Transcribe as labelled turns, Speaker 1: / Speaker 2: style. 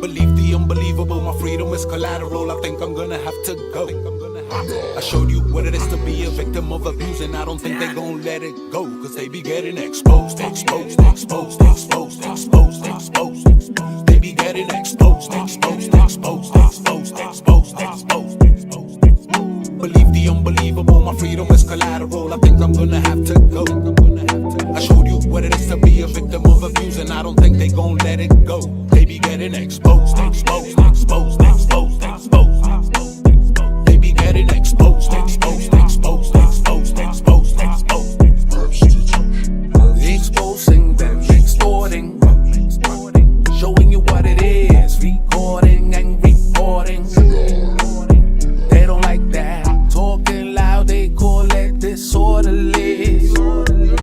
Speaker 1: Believe the unbelievable, my freedom is collateral. I think I'm gonna have to go. I showed you what it is to be a victim of abuse, and I don't think they gon' let it go, cause they be getting exposed. They be getting exposed. Believe the unbelievable, my freedom is collateral. I think I'm gonna have to go. I showed you what it is to be a victim of abuse, and I don't think they gon' let it go. They be getting exposed. They be getting exposed.